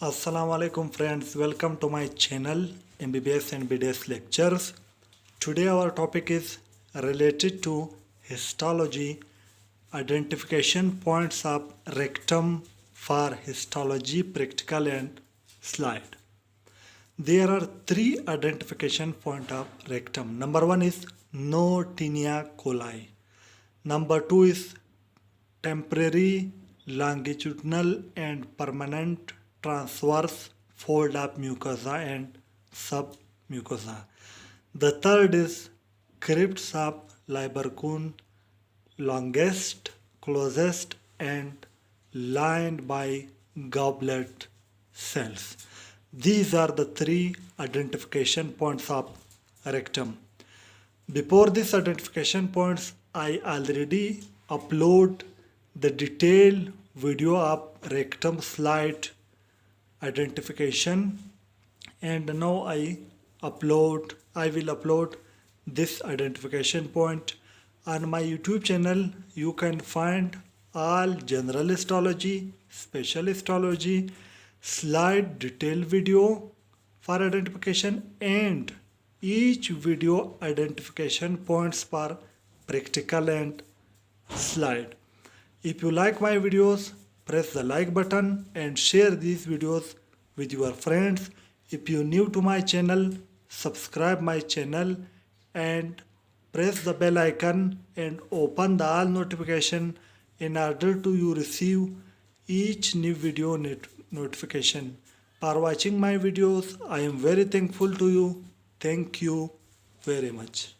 Assalamu alaikum friends, welcome to my channel MBBS and BDS lectures. Today our topic is related to histology, identification points of rectum for histology practical and slide. There are three identification point of rectum. Number one is no tinea coli. Number two is temporary, longitudinal and permanent transverse fold of mucosa and submucosa. The third is crypts of Libercune, longest, closest and lined by goblet cells. These are the three identification points of rectum. Before these identification points, I already upload the detailed video of rectum slide identification, and now I will upload this identification point on my YouTube channel. You can find all general histology, special histology, slide detailed video for identification and each video identification points for practical and slide. If you like my videos, press the like button and share these videos with your friends. If you are new to my channel, subscribe my channel and press the bell icon and open the all notification in order to you receive each new video notification. For watching my videos, I am very thankful to you. Thank you very much.